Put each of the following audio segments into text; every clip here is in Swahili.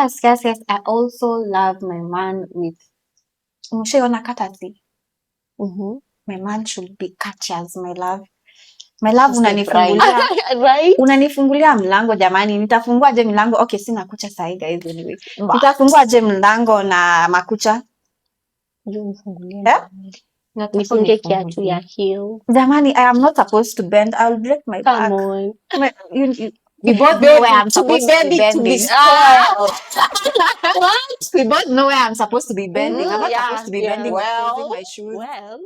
Yes. I also love my man with umeshaiona courtesy. My man should be courteous, my love. My love, unanifungulia right? Unanifungulia mlango jamani, nitafunguaje mlango? Okay, sina kucha sahi guys anyway. Nitafunguaje mlango na makucha? Nifunge kiatu ya heel. Jamani, I am not supposed to bend. I'll break my back. Come on. We both know where I'm supposed to be bending. What? We both know where I'm supposed to be bending. I'm not supposed to be bending or closing my shoes. Well.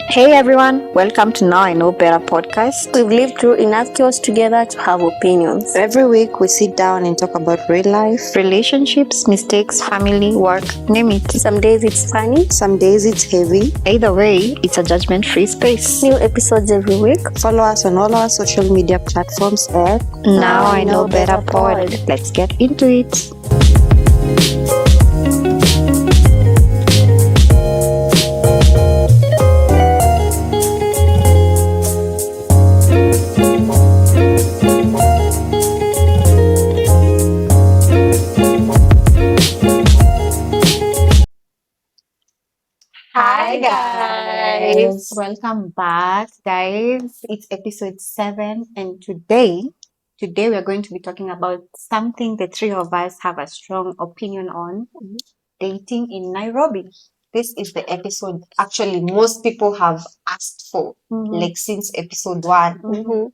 Hey everyone, welcome to Now I Know Better podcast. We've lived through enough chaos together to have opinions. Every week we sit down and talk about real life, relationships, mistakes, family, work, name it. Some days it's funny, some days it's heavy. Either way, it's a judgment-free space. New episodes every week. Follow us on all our social media platforms at Now I Know Better Pod. Let's get into it. Hi guys, welcome back guys. It's episode 7 and today we are going to be talking about something the three of us have a strong opinion on, dating in Nairobi. This is the episode actually most people have asked for, like since episode 1.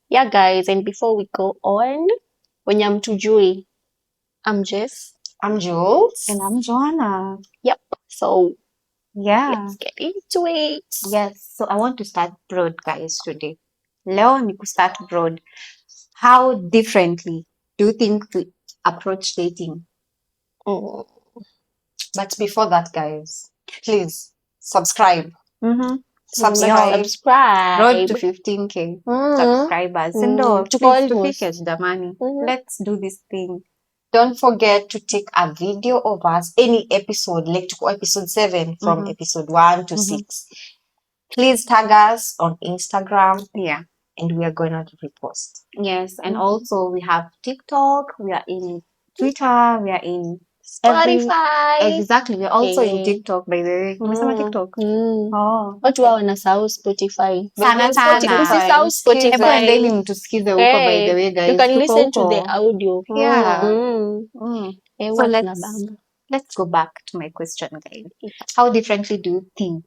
Yeah guys, and before we go on, wenye hamtujui, I'm Jess. I'm Jules. And I'm Joanna. Yep, so yeah, let's get into it. Yes, so I want to start broad guys today. Leo ni start broad. How differently do you think we approach dating? But before that guys, please subscribe. Subscribe. Road to 15k subscribers. Let's do this thing. Don't forget to take a video of us, any episode, like episode 7 from episode 1 to 6. Please tag us on Instagram. Yeah. And we are going to repost. Yes. And also we have TikTok. We are in Twitter. We are in Spotify. Exactly. We're also in TikTok, by the way. Umesema TikTok? Watu wao wanasahau Spotify. Usisahau Spotify. Everyone mtusikize huko, by the way, guys. You can listen to the audio. Yeah. So let's go back to my question, guys. How differently do you think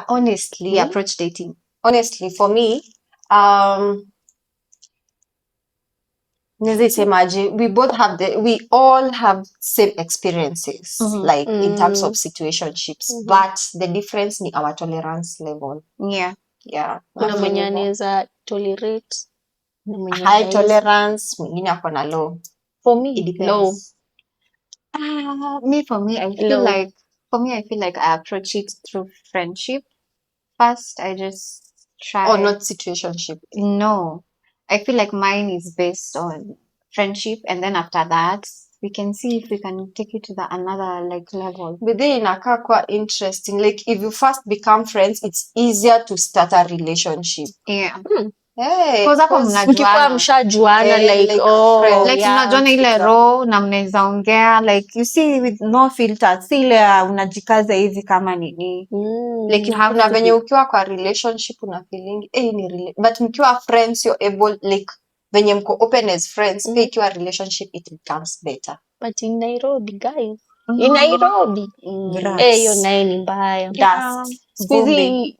honestly approach dating? Honestly, for me, we all have same experiences, like in terms of situationships, but the difference ni our tolerance level. Yeah. Kuna mwenye anaweza tolerate, high tolerance, mwingine ako na low. For me, it depends. Low. For me, I feel like I approach it through friendship. First, I just try. Or not situationship. No. I feel like mine is based on friendship, and then after that, we can see if we can take it to the another level. But then inakaa kwa interesting. Like if you first become friends, it's easier to start a relationship. Yeah. Because hapo mnajuana. Mshajuana mnajuana ile roho na mnaweza ongea, like you see with no filter, si ile unajikaza hivi kama nini. Like you have na venye ukiwa kwa relationship una feeling ni but mkiwa friends you're able, like venye mko open as friends, pia ikiwa relationship it becomes better. But in Nairobi guys, in Nairobi hiyo naye ni mbaya. Squeezy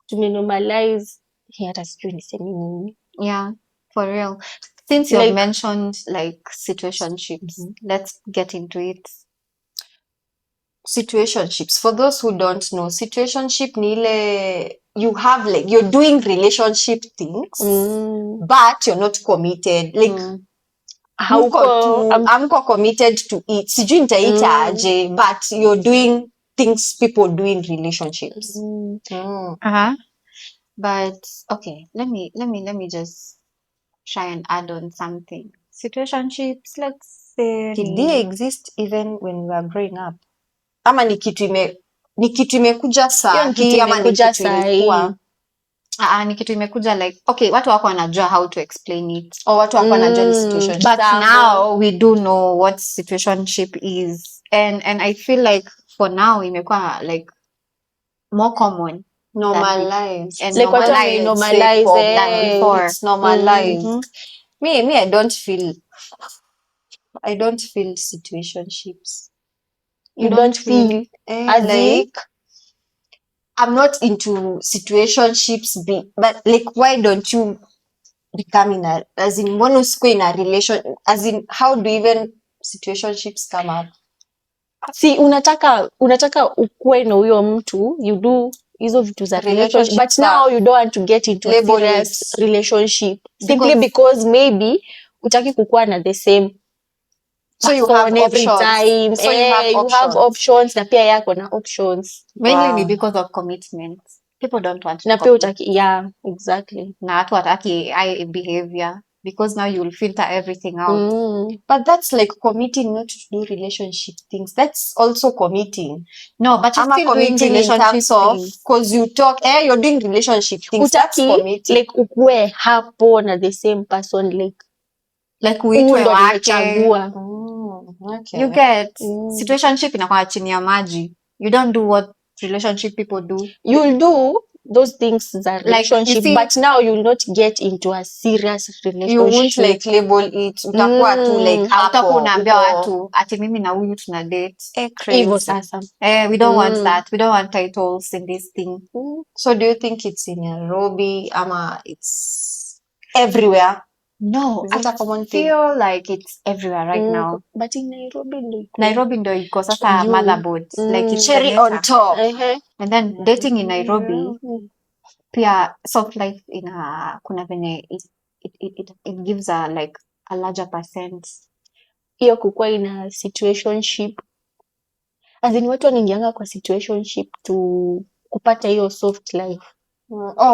tumenormalize hata sijui niseme nini. Yeah, for real. Since you mentioned like situationships, let's get into it. Situationships, for those who don't know, situationship ni ile you have like you're doing relationship things but you're not committed, like hamko committed to it, sijui nitaita aje, but you're doing things people do in relationships. But okay, let me just try and add on something. Situationships, let's say, did they exist even when we were growing up? Ama ni kitu imekuja sahi, ama ni kitu ilikuwa Ni kitu imekuja like okay, watu wako wanajua how to explain it. Watu wako wanajua ni situation. But now we do know what situationship is. And I feel like for now imekuwa like more common. Normalized. And like watu normalize than before. It's normalized. Me, I don't feel situationships. You don't feel as like I'm not into situationships, but like why don't you become in a, as in one usikue in a relation, as in how do even situationships come up? Si unataka ukue na huyo mtu, you do hizo vitu za relationship, but now you don't want to get into a serious relationship simply because maybe utaki kukua na the same, so you have every time. So you have options na pia yako na options. Mainly because of commitment. People don't want to na pia utaki, yeah, exactly. Na watu wataki behavior because now you'll filter everything out. But that's like committing not to do relationship things. That's also committing. No, but you're still doing relationship things. Because you talk, you're doing relationship things. That's committing. Like ukue hapo na the same person, like uitwe wake. Okay. You get situationship inakuwa chini ya maji. You don't do what relationship people do. You'll do those things that relationship, like, but now you'll not get into a serious relationship. You won't like label it. Utakuwa tu like hapo unaambia watu ati mimi na huyu tuna date. Hivyo sasa. We don't want that. We don't want titles in this thing. So do you think it's in Nairobi ama it's everywhere? No, I feel like it's everywhere right now. But in Nairobi ndo iko sasa motherboard. Like it's cherry on top. And then dating in Nairobi, pia soft life kuna venye it gives a like a larger percent. Hiyo kukua ina situationship. As in watu wanaingianga kwa situationship to kupata hiyo soft life.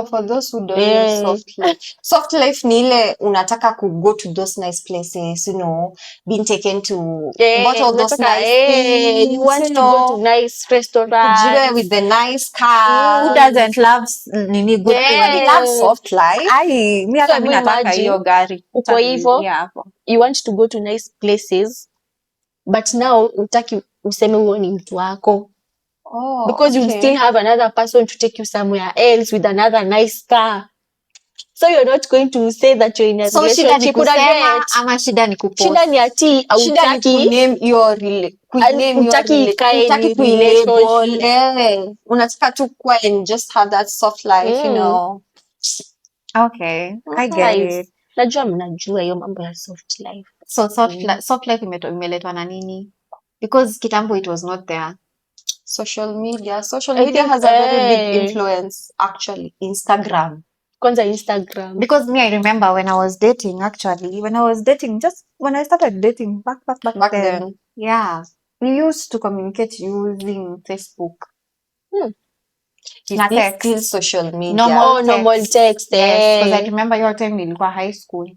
For those who don't know soft life. Soft life ni ile unataka to go to those nice places, you know, being taken to all those nice things. You want to go to nice restaurants. With the nice car. Who doesn't love nini good things? Love soft life. Mimi hata mimi nataka hiyo gari. Uko hivyo. You want to go to nice places, but now utaki useme huo ni mtu wako. Because you still have another person to take you somewhere else with another nice car. So you're not going to say that you're in a relationship. Ama shida ni kupost. Shida ni ati utaki name your relationship. Unataka tu kuwa and just have that soft life, you know. Okay, I get it. Najua mnajua hiyo mambo ya soft life. So soft life imeletwa na nini? Because kitambo it was not there. Social media has a very big influence, actually. Instagram. Kwanza Instagram. Because me, I remember when I was dating, just when I started dating back then. Yeah. We used to communicate using Facebook. Na text. Still social media. Normal text. Yes, because I remember your time nilikuwa high school.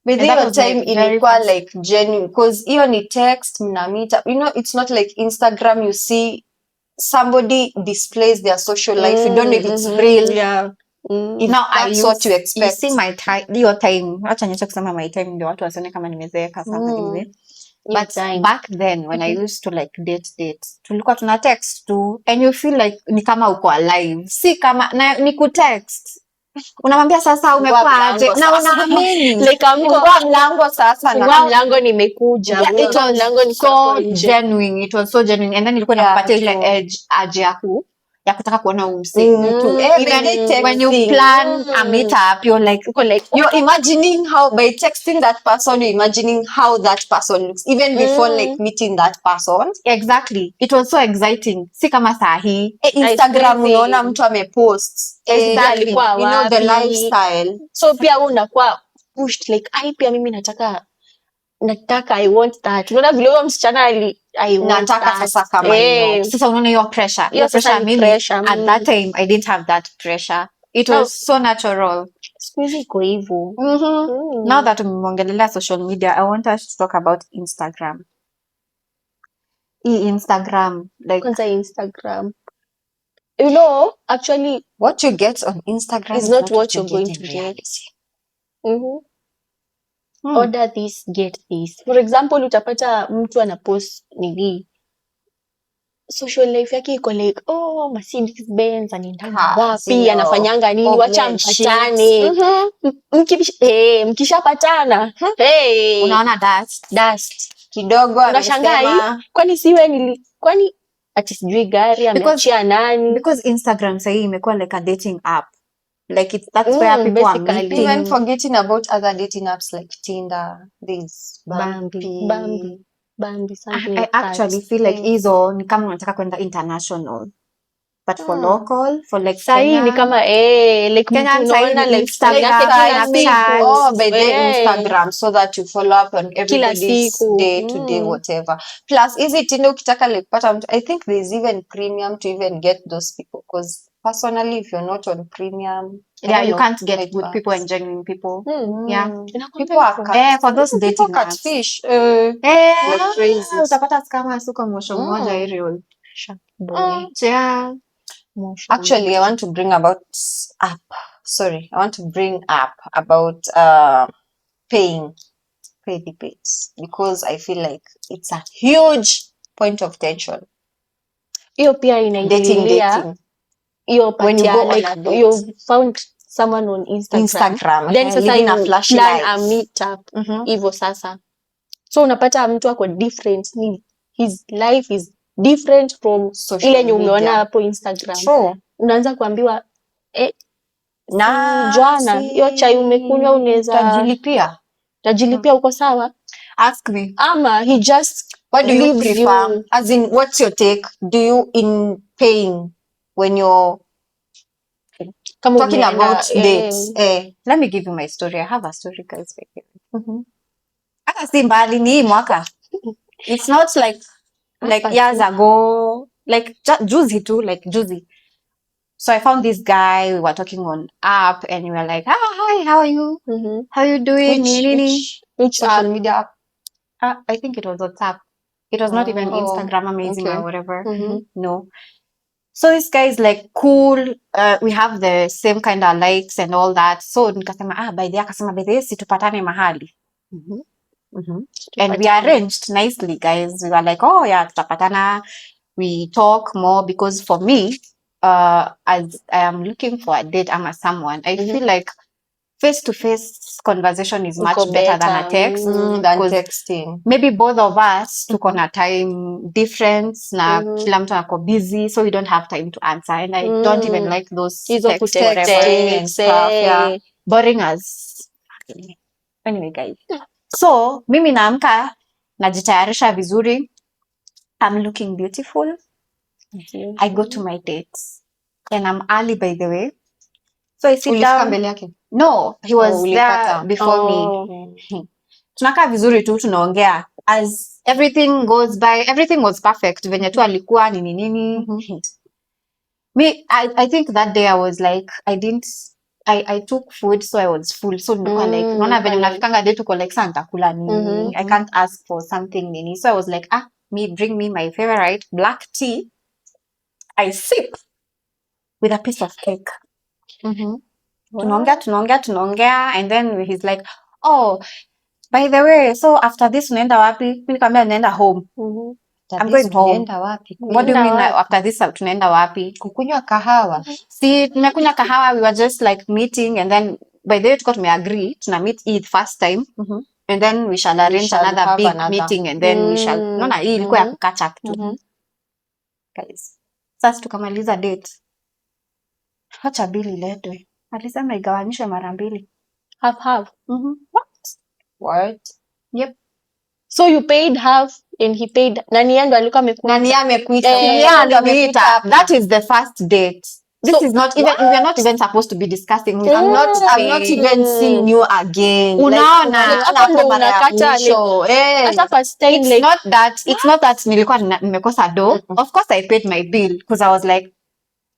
But hiyo time ilikuwa like genuine, because hiyo ni text mnamita, you know, it's not like Instagram. You see somebody displays their social life, you don't know if it's real. If now that's what you expect. You see my time, your time, acha niache kusema my time ndio watu wasione kama nimezeeka sana hivi. But back then when I used to like date, tulikuwa tuna text tu, and you feel like ni kama uko alive, si kama na ni ku text. Unamwambia sasa umekuwa aje na unaamini like amko mlango sasa na mlango nimekuja. Mlango ni so genuine, it was so genuine, and then ilikuwa inakupatia ile edge ya kutaka kuona umsi mtu. Even when you plan a meet up, you're you're imagining how, by texting that person, you're imagining how that person looks even before like meeting that person. Exactly, it was so exciting. Si kama sahi Instagram unaona mtu amepost exactly, you know the lifestyle, so pia unakuwa pushed like pia mimi nataka I want that. Unaona vile huyo msichana I want nataka that. Sasa kama hiyo. Sasa unaona hiyo pressure. Hiyo pressure mimi at that time I didn't have that pressure. It was so natural. Squeeze iko hivyo. Now that tumeongelea social media, I want us to talk about you know, actually what you get on Instagram is not what you're going to get. Order this, get this. For example, utapata mtu anapost nini social life yake iko like, oh, Mercedes Benz anaendanga wapi, anafanyanga nini, wacha mpatane. Mkishapatana unaona dust kidogo, unashangaa kwani siwe kwani ati sijui gari ameachia nani, because Instagram sasa imekuwa like a dating app. Like that's where people are meeting. Even forgetting about other dating apps like Tinder, this Bambi, something I actually feel like hizo ni kama unataka kwenda international, but for local, for like sahi ni kama like Kenya unaona like Snapchat, by the Instagram, so that you follow up on everybody's day to day whatever. Plus hizi Tinder ukitaka like pata mtu, I think there's even premium to even get those people, because personally if you're not on premium, you can't get good people and genuine people. People are for those dating catfish. Like crazy. Utapata kama suko mosho mmoja area. Actually, I want to bring up about paying debates, because I feel like it's a huge point of tension. Hiyo pia inaingilia hiyo when you go like you found someone on Instagram then sasa in a plan a meet up hivyo sasa, so unapata mtu ako different, his life is different from ile yenye umeona hapo Instagram. True. Unaanza kuambiwa na jana hiyo chai umekunywa unaweza tajilipia uko sawa, ask me, ama he just what do you prefer, as in what's your take, do you in paying when you're talking about dates? Let me give you my story. I have a story, guys. Hata si mbali ni mwaka. It's not like years ago, like juzi. So I found this guy, we were talking on app, and we were like, hi, how are you? How are you doing? Which social media app? I think it was WhatsApp. It was not even Instagram amazing or whatever. No. So this guy is like cool. We have the same kind of likes and all that. So nikasema by the way si tupatane mahali. And we arranged nicely, guys. We were like, oh yeah, tutapatana. We talk more, because for me, as I am looking for a date ama someone, I feel like face-to-face conversation is much better than a text. Than texting. Maybe both of us tuko na time difference na kila mtu ako busy, so we don't have time to answer, and I don't even like those texting and stuff. Boring as anyway, guys. So mimi naamka najitayarisha vizuri, I'm looking beautiful. I go to my dates and I'm early, by the way. So I sit down. No, he was there before me. Tunakaa vizuri tu tunaongea. As everything goes by, everything was perfect. Venye tu alikuwa nini. Me, I think that day I was like, I took food, so I was full. So nilikuwa like, unaona venye unafikanga date uko like, santa kula nini. I can't ask for something nini. So I was like, bring me my favorite black tea. I sip with a piece of cake. Tunaongea, and then he's like, oh, by the way, so after this unaenda wapi? Mimi nikamwambia naenda home. I'm going home. What do you mean after this tunaenda wapi? Kukunywa kahawa. Si tumekunywa kahawa, we were just like meeting, and then by the way tuko tumeagree tuna meet Eid first time, and then we shall arrange another big meeting, and then we shall naona hii ilikuwa ya catch up tu. Guys, sasa tukamaliza date. Acha bili letwe. Alisema igawanyishwe mara mbili. Half. What? Yep. So you paid half and he paid. Nani ndo alikuwa amekuita? Nani amekuita? That is the first date. This is not even, we are not even supposed to be discussing. I'm not even seeing you again. Unaona, hata first time, it's not that nilikuwa nimekosa do. Of course I paid my bill, because I was like,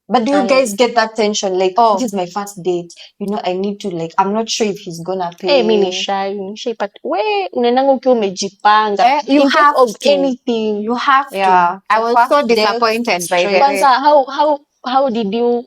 but do you guys get that tension? Like, this is my first date. You know, I need to like, I'm not sure if he's gonna pay. Mimi ni shy, but we unaendanga ukiwa umejipanga. You have of anything. You have to. I was so disappointed by the way. Kwanza, how did you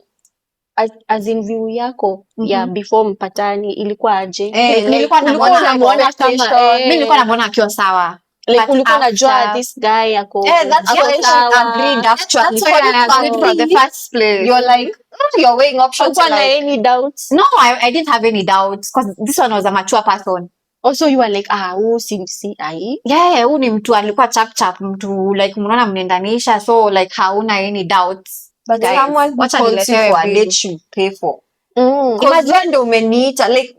as in view yako ya before mpatani ilikuwa aje? Like, nilikuwa namuona kama mimi nilikuwa namuona akiwa sawa. Like ulikuwa unajua this guy ako that's why she agreed actually. That's why I agreed from the first place. You're like, you're weighing options. Like, any doubts? No, I didn't have any doubts because this one was a mature person. Also you were like, huu si ai. Yeah, huyu ni mtu alikuwa chap mtu like mnaona mnaendanisha, so like hauna any doubts. But guys, someone who calls you for a date should pay for. Imagine ndo umeniita like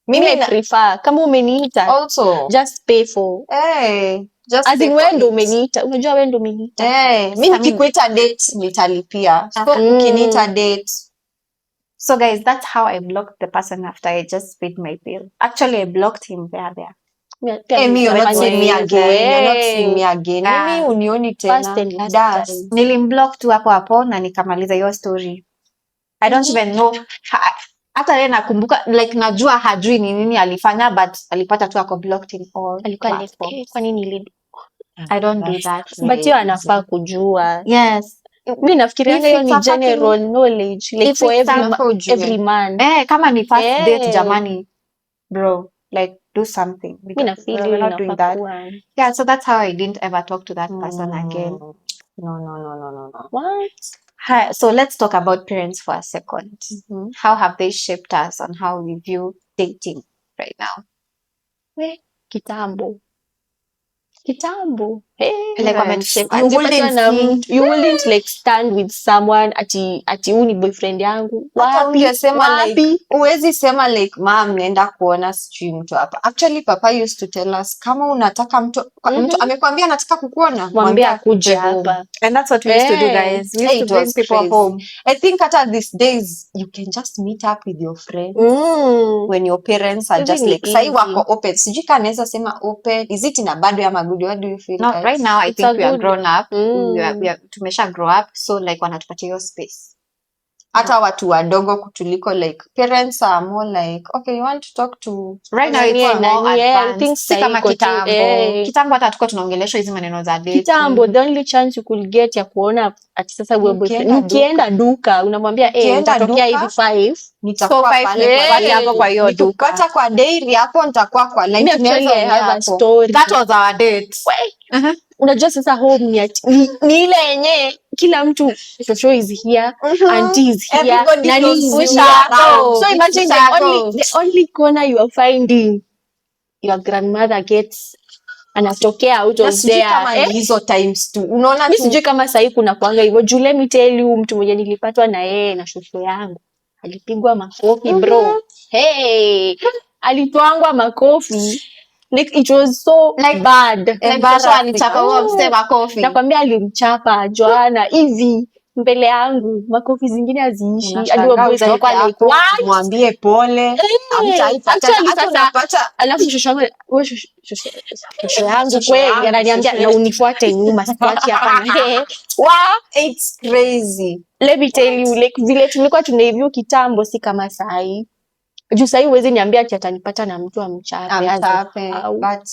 mimi I prefer kama umeniita also just pay for. Just as in wewe ndo umeniita, unajua wewe ndo umeniita. Mimi nikikuita date nitalipia. So ukiniita date. So guys, that's how I blocked the person after I just paid my bill. Actually, I blocked him there. Amy, you're not seeing me again. You're not seeing me again. Mimi unioni tena. Nilimblock tu hapo na nikamaliza hiyo story. I don't even know. Hata yeye nakumbuka like najua hajui ni nini alifanya but alipata tu ako blocked in all. Alikuwa kwa nini nili I don't do that. But you anafaa kujua. Yes. Mimi nafikiria hiyo ni general knowledge like for every man. Kama ni first date jamani. Bro, like do something. Mimi nafikiri we're not doing that. Yeah, so that's how I didn't ever talk to that person again. No. What? Hi, so let's talk about parents for a second. How have they shaped us on how we view dating right now? Kitambo. You wouldn't like stand with someone ati huu ni boyfriend yangu. Wapi? Uwezi sema like mom nenda kuona sijui mtu hapa. Actually papa used to tell us kama unataka mtu amekwambia anataka kukuona, mwambie akuje hapa. And that's what we used to do, guys. We used to bring people home. I think these days you can just meet up with your friends when your parents are just like sai wako open. Sijui kama naweza sema open. Is it in a bad way ama good? What do you feel? No, right now I think we are grown up. We are tumesha grow up, so like wanatupatia hiyo space. Hata watu wadogo kutuliko like parents are more like okay, you want to talk to right now it's more advanced. Si kama kitambo hata tuko tunaongeleshwa hizi maneno za date. Kitambo the only chance you could get ya kuona ati sasa wewe boyfriend ukienda duka unamwambia nitatokea hivi 5 nitakuwa pale hapo kwa hiyo duka. Nikipata kwa dairy hapo nitakuwa kwa line. That was our date. Unajua sasa home ni ile yenye kila mtu shosho is here, auntie is here, nani is here. So imagine the only corner you are finding your grandmother gets anatokea out of there. Kama hizo times tu. Unaona mimi sijui kama sasa kuna kuanga hivyo. Juu let me tell you, mtu mmoja nilipatwa na yeye na shosho yangu. Alipigwa makofi bro. Alitwangwa makofi. Like it was so like bad. Nakwambia alimchapa Joanna hivi mbele yangu, makofi zingine haziishi. Mwambie pole. Alafu shosho yangu kweli ananiambia na unifuate nyuma, sifuati hapa na it's crazy. Let me tell you, like vile tulikuwa tunavyo kitambo si kama sahi. Juu sahi uwezi niambia ati atanipata na mtu amchape. But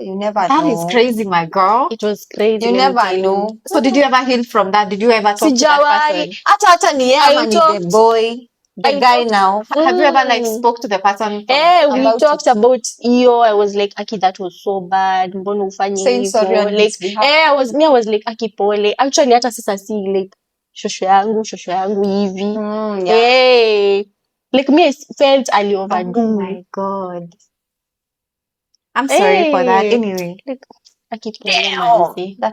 you never know. That is crazy, my girl. It was crazy. You never know. So did you ever heal from that? Did you ever talk to that person? Hata ni yeye ama ni the boy, the guy now. Have you ever like spoke to the person? We talked about iyo. I was like, Aki, that was so bad. Mbona ufanye hivyo? Like, I was like, Aki pole. Actually hata sasa si like shosho yangu hivi. Like me, I felt I overdo. Oh my God. I'm sorry for that. Anyway. Like, that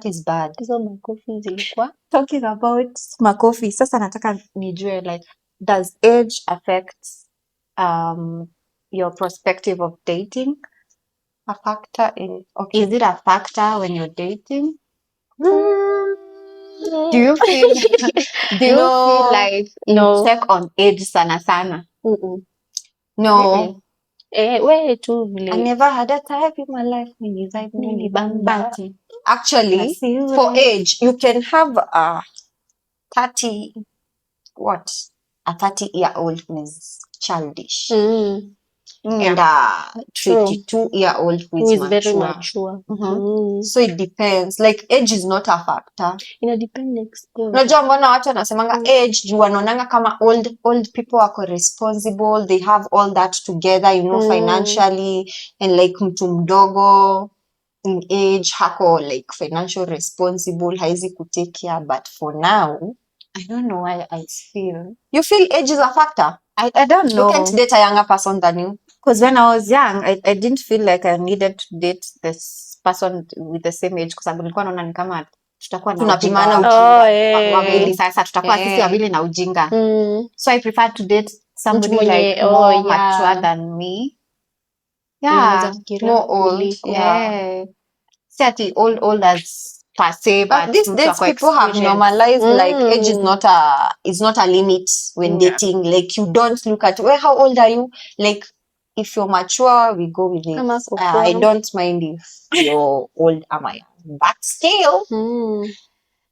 is bad. Hizo makofi zilikuwa. Talking about makofi. Sasa nataka nijue like, does age affect your perspective of dating? A factor in, okay. Is it a factor when you're dating? Do you feel like you check on age sana? No. Way too late. I never had a type in my life. Actually, for age, you can have a 30-year-old is childish. and a True. 22-year-old who Who is is very mature. mature. So it depends. Like age is not a factor. Ina depend experience. Unajua mbona watu wanasemanga age juu wanaonanga kama old people wako responsible, they have all that together, you know, financially, and like mtu mdogo in age hako like financial responsible, haizi kutake care. But for now, I don't know why I feel. you feel age is a factor? I don't know. You can't date a younger person than you. Because when I was young, I didn't feel like I needed to date this person with the same age, kwa sababu nilikuwa naona ni kama tutakuwa na Tunapimana ujinga. ujinga. Wawili sasa tutakuwa sisi wawili na ujinga. So I prefer to date somebody Mtu mwenye, like more mature than me. Yeah, more old. Yeah. Si ati old as per se, but these days people have normalized like age is not a limit when dating. Like you don't look at, well, how old are you? Like if you're mature, we go with it. I don't mind if you're old or young, but still,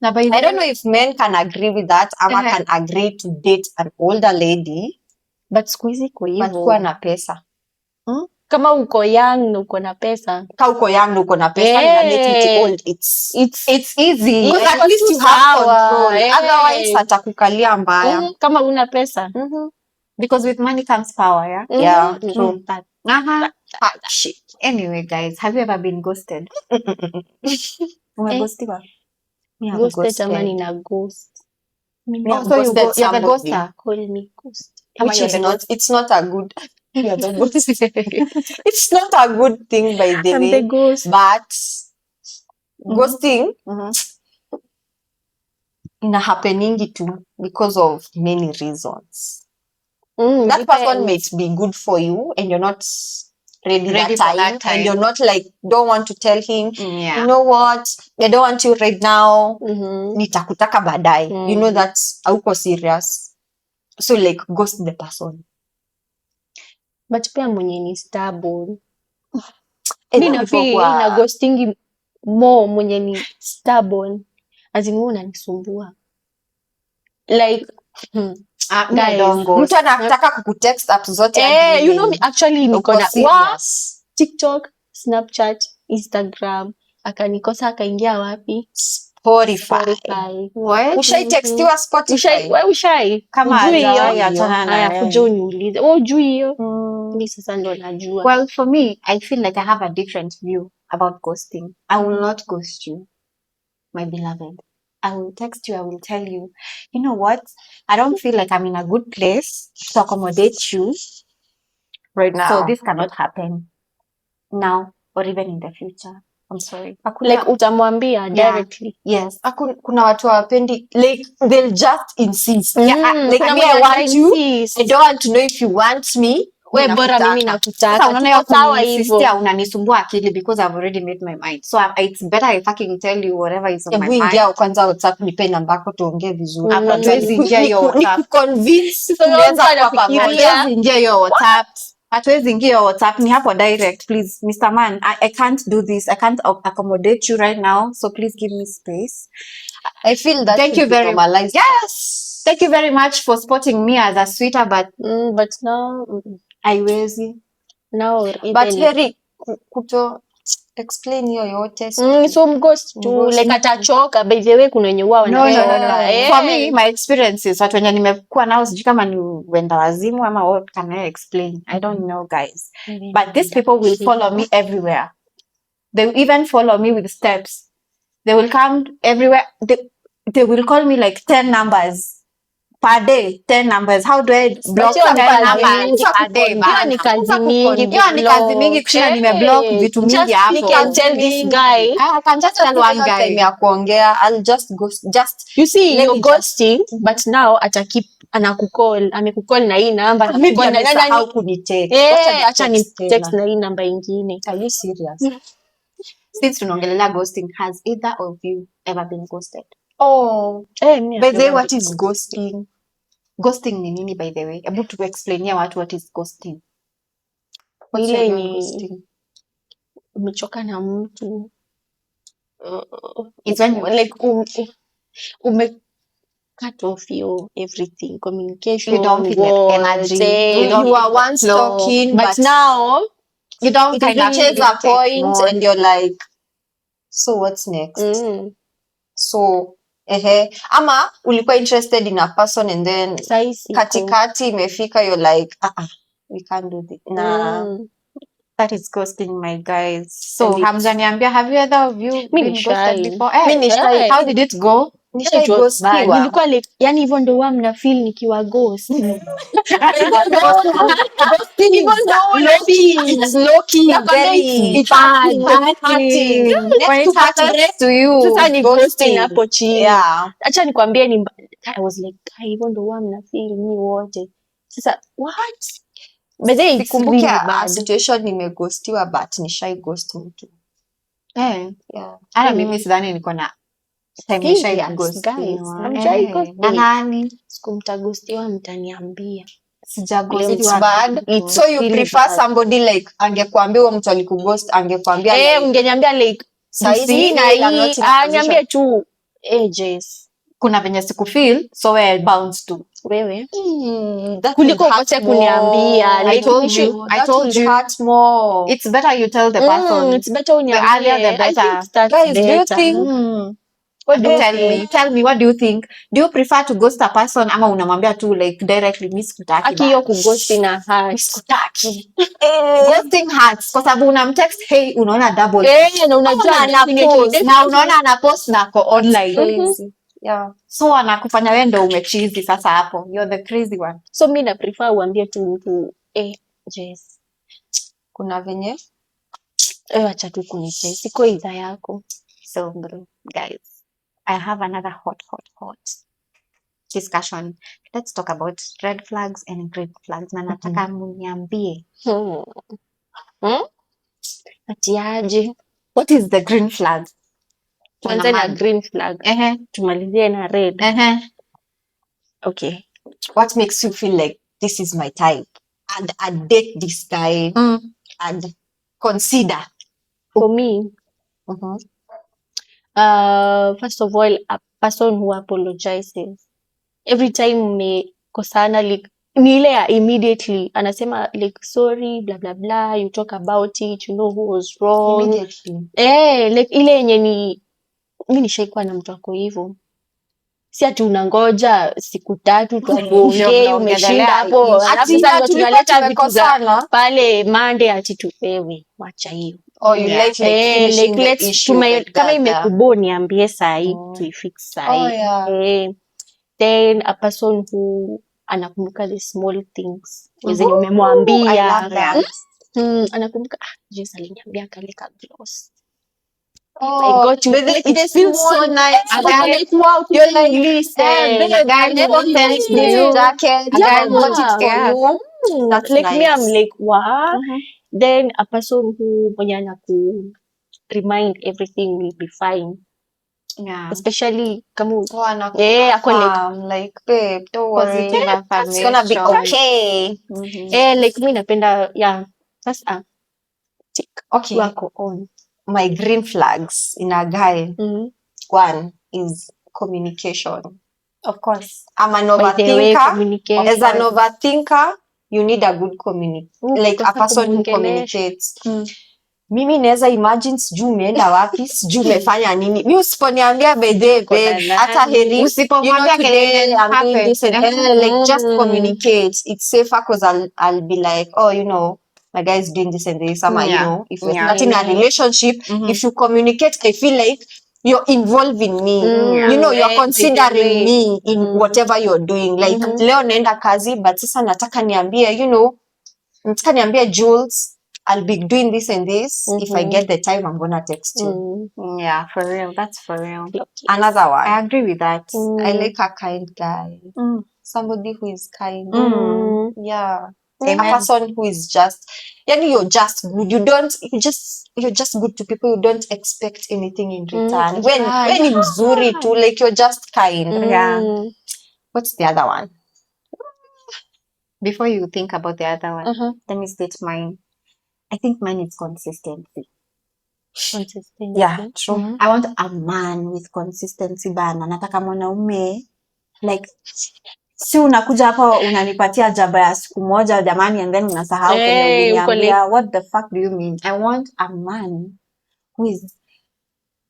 I don't know if men can agree with that. Ama can agree to date an older lady, but siku hizi kwa hivyo, but kuwa na pesa. Kama uko young na uko na pesa. Kama uko young na uko na pesa, na date old, it's easy. Because at least you have control. Otherwise atakukalia mbaya. Kama una pesa. Because with money comes power, yeah? Yeah, true. Shit. Anyway, guys, have you ever been ghosted? Umeghostiwa? Ghosted ama nina ghost. So you're the ghoster? Call me ghost. Which is not, it's not a good, it's not a good thing by the way. The ghost. But ghosting ina happeningi too because of many reasons. That person might be good for you and you're not ready that time, and you're not like, don't want to tell him, you know what, I don't want you right now, nitakutaka baadaye. You know that hauko serious, so like ghost the person. But pia mwenye ni stubborn. Mimi na ghostingi more mwenye ni stubborn. As in wewe unanisumbua. Like mtu anataka kukutext apps zote. You know me actually niko na TikTok, Snapchat, Instagram, akanikosa akaingia wapi? Spotify. What? Ushai textiwa Spotify? Ushai? Kama ujui hiyo? Haya, kuja uniulize. Ujui hiyo? Mimi sasa ndo najua. Well, for me, I feel like I have a different view about ghosting. I will not ghost you, my beloved. I will text you, I will tell you, you know what? I don't feel like I'm in a good place to accommodate you right now. So this cannot happen now or even in the future. I'm sorry. Like utamwambia directly. Yes. Kuna watu wapendi, like they'll just insist. Like me, I want you. I don't want to know if you want me. We bora mimi nakutaka. Sasa unaona sawa hivyo unanisumbua akili because I've already made my mind. So it's better I fucking tell you whatever is on my mind. Ingia kwanza WhatsApp, nipe namba yako tuongee vizuri. Hatuwezi ingia hiyo WhatsApp. Niku-convince tunaweza kwa pamoja. Hatuwezi ingia hiyo WhatsApp. Hatuwezi ingia hiyo WhatsApp, ni hapo direct. Please, Mr. Man, I can't do this. I can't accommodate you right now. So please give me space. I feel that thank you very much. Yes. Thank you very much for spotting me as a sweeter, but now haiwezi. Now but heri kuto explain hiyo yote. So mghost tu like atachoka. By the way kuna wenye wao wanachoka. For me, my experiences watu wenye nimekuwa nao sijui kama ni wenda wazimu ama what can I explain? I don't know, guys. But these people will follow me everywhere. They will even follow me with steps. They will come everywhere. They will call me like 10 numbers per day. 10 numbers. How do I block 10 numbers per day? Hiyo ni kazi mingi. Hiyo ni kazi mingi kushinda nimeblock vitu mingi hapo. Just can tell this guy. I can just tell one guy. Time ya kuongea, I'll just ghost. Just you see you're ghosting, but now atakip anakukall, amekukall na hii namba, amekukall na nani how kunitext. Acha ni text na hii namba nyingine. Are you serious? Since tunaongelea ghosting, has either of you ever been ghosted? By the way, what is ghosting? Ghosting ni nini by the way? Hebu tu explainia watu what is ghosting. Ile ni umechoka na mtu. It's when like cut off your everything, communication. You don't feel like energy. You were once talking, but now you don't it reaches a point and you're like, so what's next? So ama ulikuwa interested in a person and then katikati imefika, you're like we can't do this. That is ghosting, my guys. So hamjaniambia, have you either of you been ghosted before? How did it go? Nilikuwa like, yani hivyo ndo huwa mna feel nikiwa ghost. It's low-key, very hurting. When it happens to you, sasa ni ghosting hapo chini. Acha nikwambie I was like, hivyo ndo huwa mna feel ni wote. Sasa what? Sikumbuki situation nimeghostiwa but nishai ghost mtu. Hata mimi sidhani niko na time nishai ghostiwa. Na nani? Siku mtaghostiwa mtaniambia. It's bad. So you prefer somebody like angekuambia huyo mtu alikughost, angekuambia ungeniambia like saizi na hii niambie tu Jess. Kuna venye sikufeel, so where I bounce to. Wewe. Kuliko ukose kuniambia. I told you. Hurt more. It's better you tell the person. It's better uniambie. The earlier the better. Guys, do you think? What do you tell me, what do you think? Do you prefer to ghost a person ama unamwambia tu like directly mimi sikutaki? Akiyo kughost na hurt. Sikutaki. Ghosting hurts kwa sababu unamtext hey unaona double. Na unajua unaona anapost na ko online. So anakufanya wewe ndo umechizi sasa hapo. You're the crazy one. So mimi na prefer uambie tu mtu Jess. Kuna venye acha tu kunitesa. Siko idha yako. So guys, I have another hot discussion. Let's talk about red flags and green flags. Na nataka muniambie. Atiaje. What is the green flag? Tuanze na green flag. Tumalizie na red. Okay. What makes you feel like this is my type? And I'd date this guy and consider. For me, first of all, a person who apologizes. Every time mmekosana, like nile immediately anasema like sorry blah blah blah, you talk about it, you know who was wrong. Immediately. Like ile yenye ni mimi nishaikuwa na mtu wako hivyo. Si ati unangoja siku 3 tuongee umeshinda hapo. Alafu sasa tunaleta vitu za pale Monday ati tupewe. Wacha hiyo. You like kama imekubo niambie saa hii tuifix saa hii. Then a person who anakumbuka the small things. Zenye umemwambia. Anakumbuka Jess aliniambia kale ka gloss. I got you. It feels so nice. You're like, listen. The guy never tells this jacket. The guy bought it for you. That's like nice. Me, I'm like, wow. Then a person who mwenye anaku remind everything will be fine. Especially kamu. I'm like, babe, don't worry. It's gonna be okay. Like me napenda, that's a tick. Okay. Wako on. My green flags in a guy. One is communication. Of course. I'm an overthinker. As an overthinker, you need a good like a person who communicates. Mimi naweza imagine sijui umeenda wapi, sijui umefanya nini. Mimi usiponiambia babe, hata heri usipomwambia today I'm doing this like just communicate. It's safer because I'll be like, oh, you know, my guy is doing this and this. You know, if we're starting a relationship, if you communicate, I feel like you're involving me. You know, you're considering me in whatever you're doing. Like, leo naenda kazi, but sasa nataka niambie, you know, nataka niambie Jules, I'll be doing this and this. If I get the time, I'm gonna text you. Yeah, for real. That's for real. Another one. I agree with that. I like a kind guy. Somebody who is kind. Yeah. A person who is just, you're just good. You're just good to people. You don't expect anything in return. When it's zuri too, like you're just kind. Yeah. What's the other one? Before you think about the other one, let me state mine. I think mine is consistency. Consistency. Yeah, true. I want a man with consistency bana. Nataka mwanaume Like si unakuja hapa unanipatia jaba ya siku moja jamani, and then unasahau kenye uliniambia. What the fuck do you mean? I want a man who is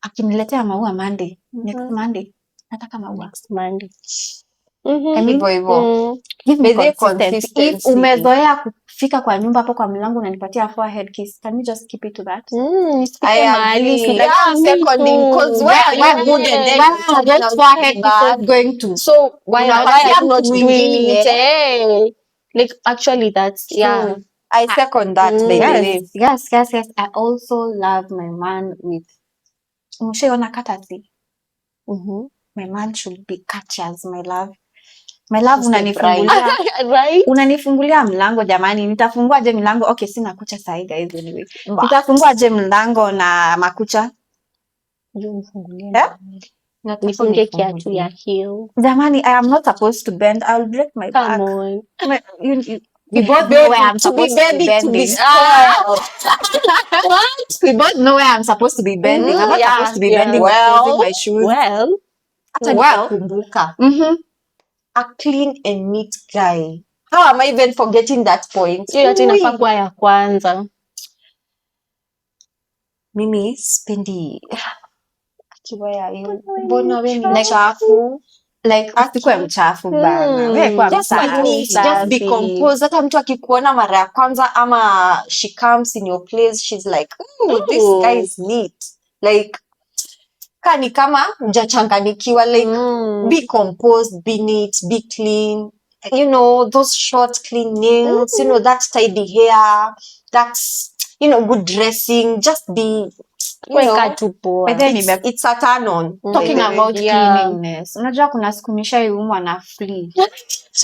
akiniletea maua Monday, next Monday nataka maua next Monday. I mean, give me consistency. If umezoea kufika kwa nyumba hapo kwa mlango unanipatia forehead kiss, can you just keep it to that? I agree. Seconding, because where good and then that forehead kiss is going to. So why I'm not doing it? Like actually that's true. I second that, by the way. Yes. I also love my man with Msheona courtesy. My man should be courteous, my love. My love, unanifungulia right? Unanifungulia mlango jamani, nitafungua je mlango? Okay, sina kucha sahi guys anyway. Nitafungua je mlango na makucha? Nifunge kiatu ya heel. Jamani, I am not supposed to bend. I'll break my back. Come on. We both know where I'm supposed to be bending. What? We both know where I'm supposed to be bending. I'm not supposed to be bending or closing my shoes. Kumbuka. A clean and neat guy. How am I even forgetting that point? Hiyo yote inafaa kuwa ya kwanza. Mimi spendi akiwa ya hiyo. Mbona wewe ni mchafu? Like asikuwe mchafu bana. Wewe kwa msafi. Just be composed. Hata mtu akikuona mara ya kwanza ama she comes in your place, she's like, this guy is neat. Like kani kama hujachanganikiwa, like be composed, be neat, be clean, you know, those short clean nails, you know, that tidy hair, that's, you know, good dressing, just be, you know, it's a turn on. Talking about cleanliness, unajua kuna siku nishaiumwa na flea.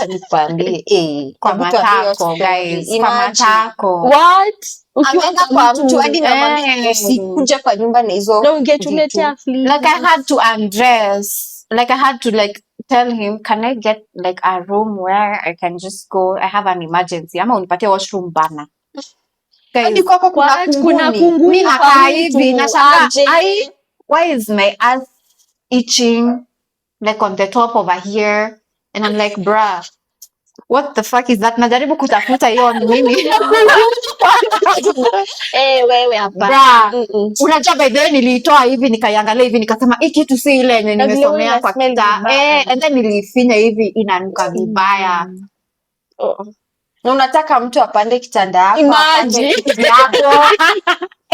Nikwambie kwa matako guys, kwa matako. What? Ameenda kwa mtu hadi na mama usikuja kwa nyumba na hizo. Na ungetuletea flea. Like I had to undress. Like I had to like tell him, can I get like a room where I can just go? I have an emergency. Ama unipatie washroom bana. Hadi kwako kuna kunguni. Mimi nakaa hivi nashangaa. Why is my ass itching like on the top over here? And I'm like, bruh, what the fuck is that? Najaribu kutafuta hiyo mimi. Wewe hapa. Unajua by the way niliitoa hivi nikaiangalia hivi nikasema hii kitu si ile yenye nimesomea kwa kita. And then nilifinya hivi inanuka vibaya. Na unataka mtu apande kitanda yako, imagine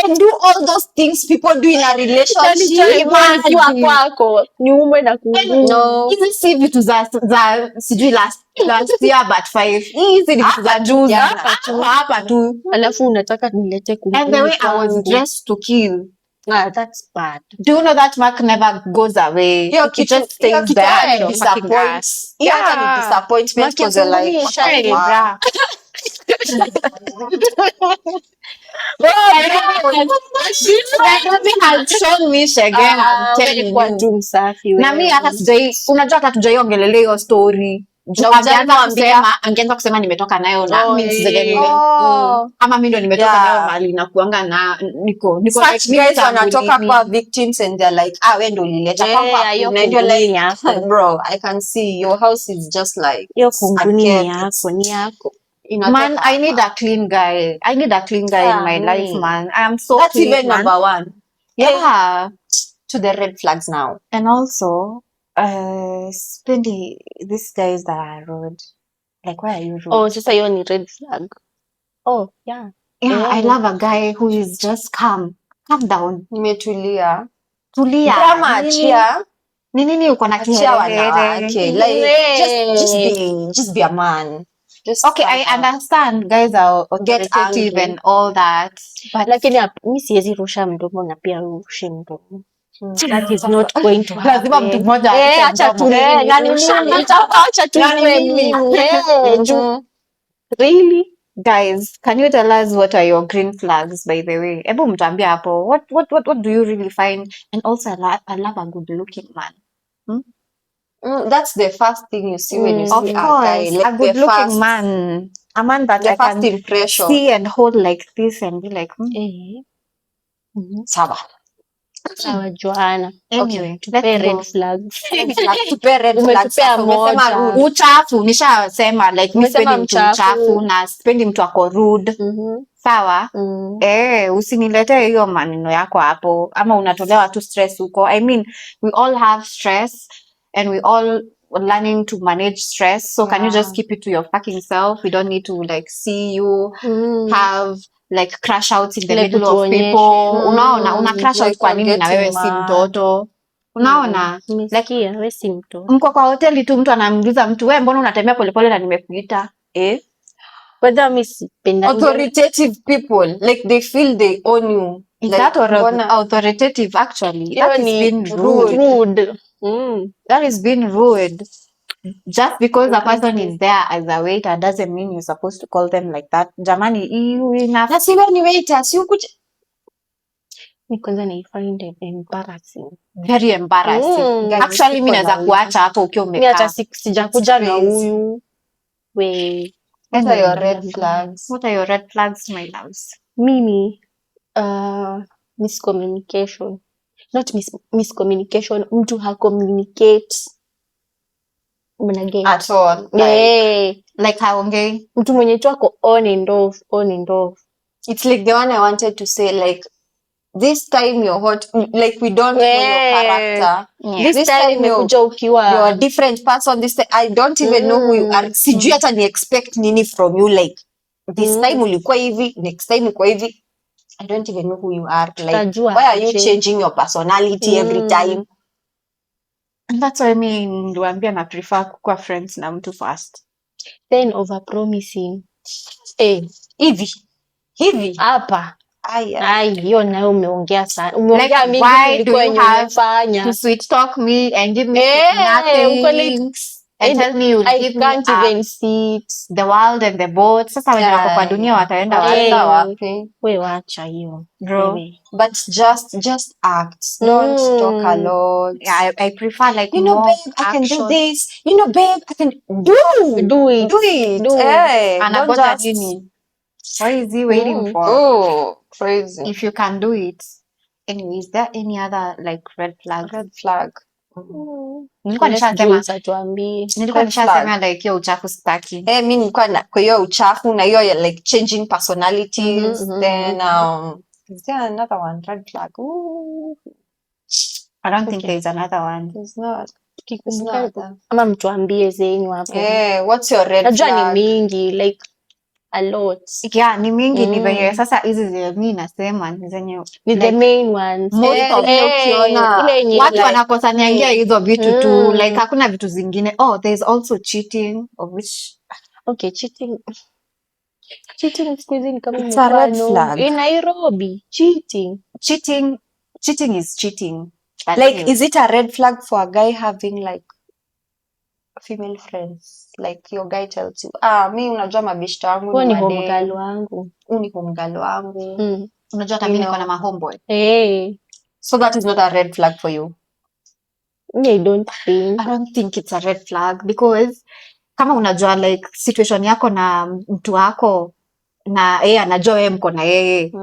and do all those things people do in a relationship. Kwako ni umwe na kunguni. Hizi si vitu za sijui last year but 5. Hizi ni vitu za juzi hapa tu. Alafu unataka nilete kunguni. And the way I was dressed to kill. That's bad. Do you know that mark never goes away? It just stays there. Your fucking ass. Yeah, disappointment because you're like, wow. Had shown me again. I'm telling you. Na mimi hata sijai, unajua hata tujaiongelelea hiyo story. Angeanza kusema nimetoka nayo na mimi sijai ama mimi ndo nimetoka nayo mali na kuanga na niko such guys wanatoka kwa victims and they're like wewe ndo ulileta kwamba ndio like bro I can see your house is just like hiyo kunguni yako ni yako. Man, I need a clean guy. I need a clean guy in my life, man. I am so that's clean, even man. Number one. Yeah. To the red flags now. And also, Spendi, these guys that are rude. Like, why are you rude? Oh, sasa hiyo ni red flag. Oh, yeah. Yeah, I love a guy who is just calm. Calm down. Nimetulia. Tulia. Drama achia. Ni nini uko na kiherehere? Okay, like just be a man. Just okay, I understand guys are authoritative and all that. But lakini mimi siwezi rusha mdomo na pia rushe mdomo. That is not going to happen. Lazima mtu mmoja acha tu acha tu really guys, can you tell us what are your green flags by the way? Hebu mtuambie hapo. What do you really find? And also I love a good looking man. That's the first thing you see when you see a guy. Like a good looking man. A man that I can impression. See and hold like this and be like, Sawa. Sawa Joanna. Anyway, Tupe let's red go. flags. Tupe red flags. Umetupea Sasa umesema moja. rude. Uchafu nishasema, like mi Umesema sipendi mtu mchafu na sipendi mtu ako rude. Sawa. Usiniletee hiyo maneno yako hapo, ama unatolewa tu stress huko. I mean, we all have stress and we all learning to manage stress, so can you just keep it to your fucking self? We don't need to like see you have like crash outs in the Like middle of people. Unaona, una crash out kwa nini na wewe si mtoto? Unaona, like wewe si mtoto. mko kwa hoteli tu, mtu anamuuliza mtu, wewe mbona unatembea polepole na nimekuita? Kwanza mimi sipendi authoritative people, like they feel they own you. Is like, that authoritative actually? That is being rude. That is being rude. Just because a person is there as a waiter doesn't mean you're supposed to call them like that. Jamani, you enough. Na si wewe ni waiter, si ukuja. Mimi kwanza na find it embarrassing. Very embarrassing. Actually mimi naweza kuacha hapo ukiwa umekaa. Mimi hata sijakuja na huyu. We. What are your red flags? What are your red flags, my loves? Mimi miscommunication. Not miscommunication. Mtu ha-communicate. At all. Like haongei. Mtu mwenye tu ako on and off. It's like the one I wanted to say, like, this time you're hot, like we don't know your character. This time you're a different person. This time I don't even know who you are. Sijui hata ni expect nini from you, like this time ulikuwa hivi, next time uko hivi. I don't even know who you are. Like, why are you changing your personality every time? And that's why I mean, niliwaambia na prefer kuwa friends na mtu first. Then over promising. Hivi. Hapa. Hiyo nayo umeongea sana. Umeongea mingi kuliko yenye umefanya. To sweet talk me and give me nothing. And tell me you'll give me can't even see the world and the boat. Sasa wenye wako kwa dunia wataenda wapi? Wewe wacha hiyo. Bro. But just act. Don't talk a lot. Yeah, I prefer like, you know, babe, I can do this. You know, babe, I can do it. Anangoja nini? What is he waiting for? Oh, crazy. If you can do it. Anyway, is there any other like red flag? Nilikuwa nishasema like hiyo uchafu sitaki. Mimi nilikuwa kwa hiyo uchafu na hiyo like changing personalities. Then is there another one? Red flag. I don't think there's another one. There's not. Ama mtuambie zenyu hapo. What's your red flag? Najua ni mingi, like a lot. Yeah, ni mingi ni venye sasa hizi zenye mimi nasema ni zenye ni the main ones. Ukiona watu wanakosaniangia hizo vitu tu, like hakuna vitu zingine. There's also cheating, of which cheating siku hizi ni kama it's a red flag. In Nairobi, cheating is cheating. Like, is it a red flag for a guy having like female friends? Like your guy tells you, mi unajua mabishto wangu ni homegirl wangu. Ni homegirl wangu. Unajua hata mimi niko na mahomeboy. So that is not a red flag for you? I don't think it's a red flag, because kama unajua like situation yako na mtu wako na yeye anajua wewe mko na yeye,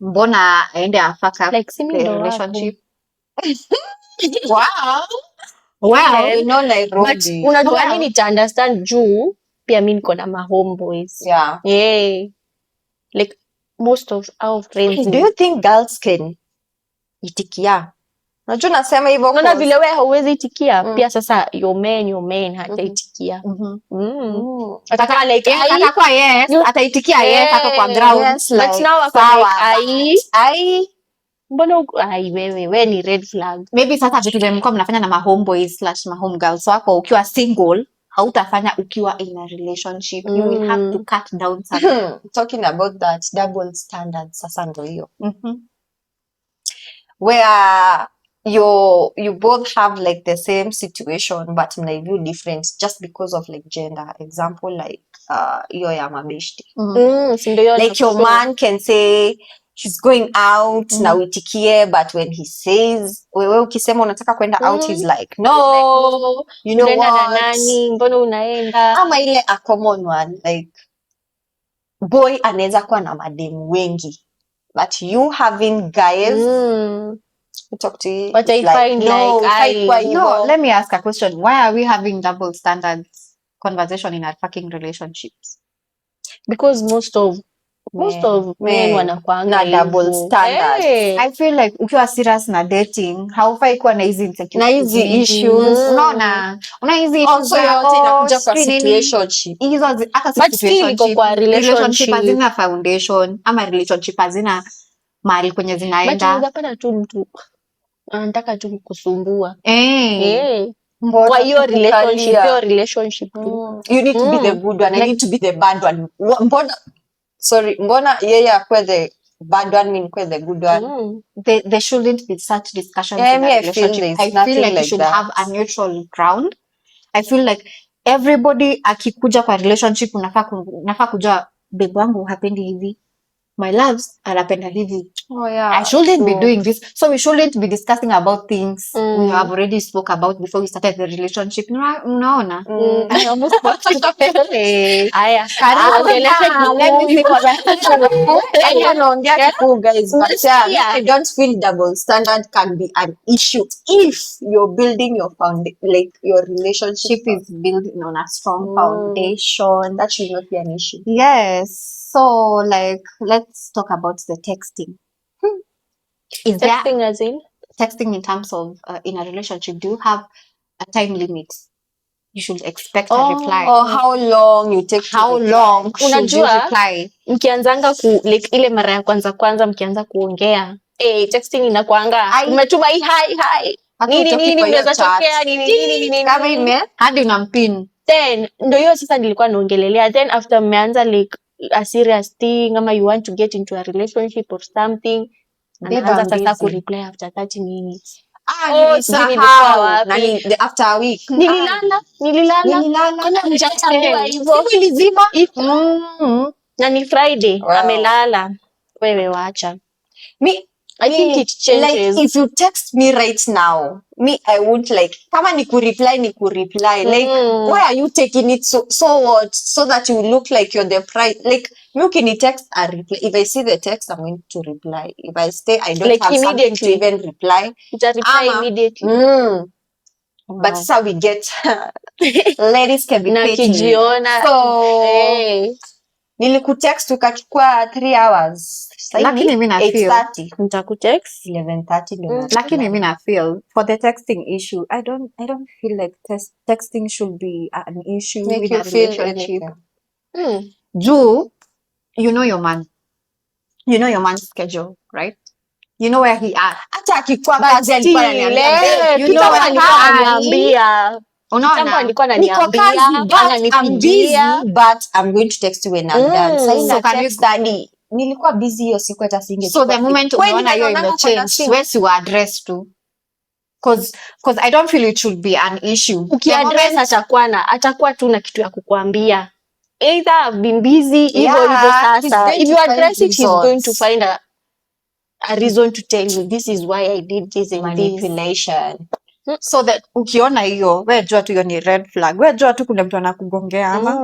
mbona aende afaka like the relationship? Wow, no Nairobi. But unajua nini ta understand juu pia mimi niko na homeboys. Like most of our friends. Do you think girls can itikia? Unajua nasema hivyo kwa vile wewe hauwezi itikia, pia sasa your man hata itikia. Ataka like atakuwa yes, ataitikia yes hapo kwa ground. But now like mbona wewe ni red flag. Maybe sasa vitu vile mko mnafanya na mahomeboys/mahomegirls wako ukiwa single hautafanya ukiwa in a relationship. You will have to cut down something. Talking about that double standards, sasa ndo hiyo. Where you both have like the same situation but mna view different just because of like gender. Example like hiyo ya mabeshti. Like your man can say he's going out na uitikie, but when he says wewe ukisema unataka kwenda out, he's like no, you know what, nani mbona unaenda. Ama ile a common one like boy anaweza kuwa na mademu wengi but you having guys talk to you. But I It's find no, like fight kwa I No, hivyo. let me ask a question. Why are we having double standards conversation in our fucking relationships? because most of men wanakuanga na double hivyo. standards. I feel like ukiwa serious na dating, haufai kuwa na hizi insecurities Na hizi mingi. issues. Unaona? Una hizi issues Also za, yote inakuja kwa sijui nini. situationship. Hizo hata si But still iko kwa relationship. hazina foundation ama relationship hazina mahali kwenye But zinaenda. unaweza pata tu mtu anataka tu kukusumbua. Mbona Kwa hiyo kukukalia? relationship tu. You need to be the good one. I need to be the bad one. Mbona yeye akwe the bad one, mimi nikwe the good one? There shouldn't be such discussions in a I feel relationship. there's I feel nothing like you like should that. have a neutral ground. I feel like everybody akikuja kwa relationship unafaa kujua babe wangu hapendi hivi. My loves anapenda hivi. Oh yeah. I shouldn't be true. doing this. So we shouldn't be discussing about things we Mm. have already spoke about before we started the relationship. Unaona? I almost got to say. Haya, Let me see what I naongea Kikuyu, guys, but Unasikia? I don't feel double standard can be an issue if you're building your like your relationship is built on a strong Mm. foundation. That should not be an issue. Yes. So, like, let's talk about the texting. Is there Texting as in? texting in terms of in a relationship? Do you have a time limit? You should expect a reply. Or how long you take to How reply. long should you Unajua, reply? mkianzanga like ile mara ya kwanza mkianza kuongea, texting inakuanga umetuma hii hi nini unaweza tokea nini Kama hadi unampin. Then ndio hiyo sasa nilikuwa naongelelea. Then after mmeanza like a serious thing ama you want to get into a relationship or something, anaanza I'm sasa busy. kureply after 30 minutes. Nilisahau. After a week. Nililala. Kama mjatambua hivyo. Na ni Friday, Wow. amelala. Wewe wacha. I think it changes. Like if you text me right now, I would like kama ni kureply. Like why are you taking it so what? So that you look like you're the prize. Like you can text and reply. If I see the text, I'm going to reply. If I stay, I don't Like have something to immediately. even reply. Uta reply immediately. Wow. But that's how we get ladies can be Na petty. kijiona. So nilikutext ukachukua 3 hours. Lakini mimi na feel 8:30. Nitakutext 11:30 ndio. Lakini mimi na feel for the texting issue, I don't feel like texting should be an issue Make in you a feel relationship. anything. Juu, you know your man. You know your man's schedule, right? You know where he at. Hata akikuwa kazi alikuwa ananiambia, you know kitambo what alikuwa happened? ananiambia. Kitambo Unaona? alikuwa niko ananiambia, kazi but I'm ananipigia. busy but I'm going to text you when I'm done. Sasa So can text daddy. Nilikuwa busy hiyo siku hata singe. So the moment unaona hiyo imechange, wewe si address tu. Cause I don't feel it should be an issue. Ukiaddress atakuwa tu na kitu ya kukuambia. Either I've been busy, hivyo sasa. If you address it, he's going to find a reason to tell you, this is why I did this and manipulation. So that ukiona hiyo, wewe jua tu hiyo ni red flag. Wewe jua tu kuna mtu anakugongea ama.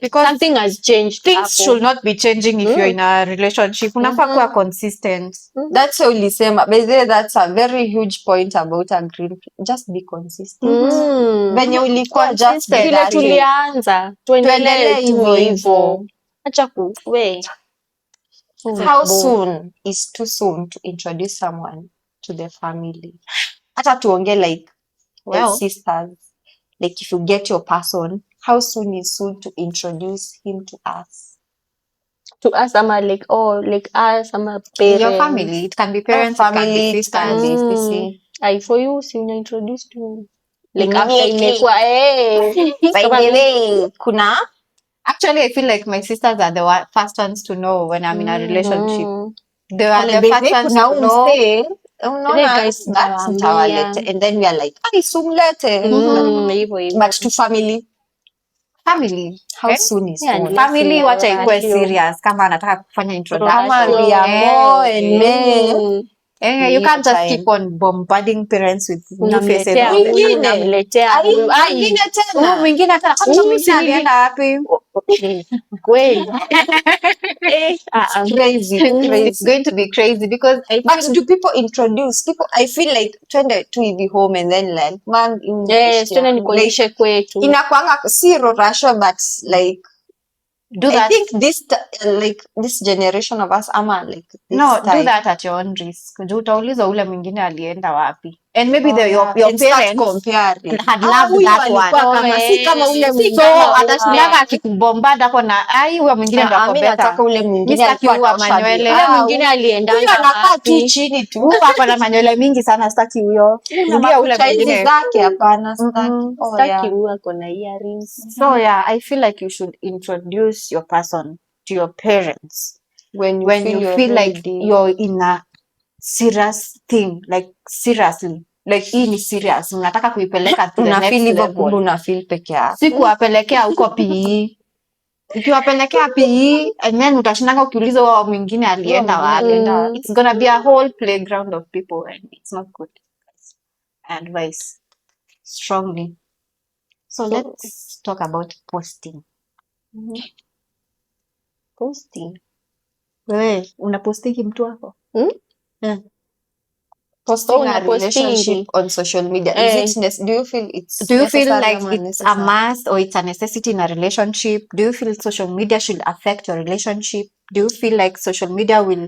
Because something has changed. Things should not be changing if you're in a relationship. Unafaa kuwa consistent. That's how ulisema. By the way, that's a very huge point about agreeing. Just be consistent. Venye ulikuwa just be vile tulianza. Tuendelee hivyo. Acha kuwe. How soon is too soon to introduce someone to the family? Hata tuonge like sisters. Like if you get your person, how soon is soon to introduce him to us? To us, ama like us, ama parents. Your family, it can be parents, family, it can be sisters. For you, si una introduce to like after imekuwa by the way, kuna actually I feel like my sisters are the first ones to know when I'm in a relationship. They are the first ones to know. And then we are like, sumlete. But to family, how soon is soon? Family wacha ikuwe serious kama anataka kufanya introduction. Kama we are more and men. You can't just time. keep on bombarding parents with new faces. Unamletea huyu, Mwingine. unamletea Ai, huyu. Ai, mwingine Huyu tena. mwingine tena kama Huyu mwingine si nili- alienda wapi? Okay, kweli. Crazy, It's crazy. going to be crazy because I But feel do people introduce people? I feel like twende tu hivi home and then like man Tena nikuonyeshe kwetu. inakwanga si rorasho but like do I that. think this generation of us ama like this No, do type. that at your own risk. Juu utaulizwa ule mwingine alienda wapi. And maybe your And start parents comparing. had loved huyu that alikuwa one. kama si kama ule So mwingine. atashindaga akikubombard hapo na ai huyo mwingine ndo ako Mimi better. nataka ule Mimi mwingine sitaki alikuwa huyo anaosha manywele. vyombo. Ule mwingine alienda Huyu anakaa tu chini tu. Huyu ako na manywele mingi sana, sitaki huyo. Rudia ule Makucha hizi mwingine. zake hapana staki. Oh, Sitaki yeah. huyu ako na earrings. So yeah, I feel like you should introduce your person to your parents When you feel like you're in a serious thing, like seriously, like hii ni serious, unataka kuipeleka to the una next feel hivyo, kumbe level. una feel peke yako. Si kuwapelekea huko PE. Ukiwapelekea PE and then utashindanga ukiuliza wao mwingine alienda wapi. It's gonna be a whole playground of people and it's not good. Advice strongly. So let's talk about posting. Posting. Wewe unapostingi mtu wako? Posting a unapostingi. relationship on social media. Do you feel it's Do you feel necessary like ama it's a necessary? must or it's a necessity in a relationship? Do you feel social media should affect your relationship? Do you feel like social media will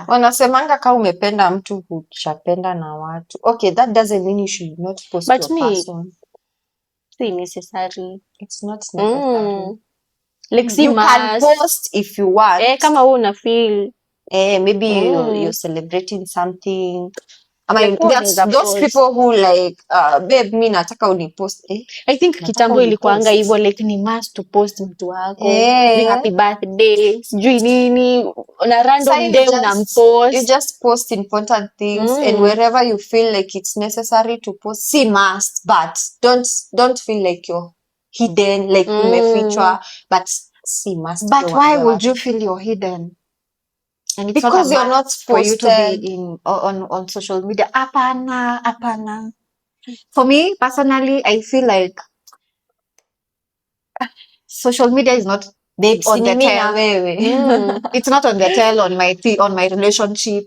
Wanasemanga kama umependa mtu huchapenda na watu. Okay, that doesn't mean you should not post But your me, person. si necessary. It's not necessary. Like si You can must. post if you want. Kama wewe una feel. Maybe you're celebrating something. I mean, Like, there's those people who like, babe, mi nataka unipost. I think kitambo ilikuanga hivyo like ni must to post mtu wako. Happy birthday, sijui nini, na random day unampost. You just post important things and wherever you feel like it's necessary to post, see must, but don't feel like you're hidden, like umefichwa, but see must. But why would you feel you're hidden? And it's because not you're not for you to posted. be on social media. Apana. For me personally, I feel like social media is not on the tail. It's not on the tail on my relationship.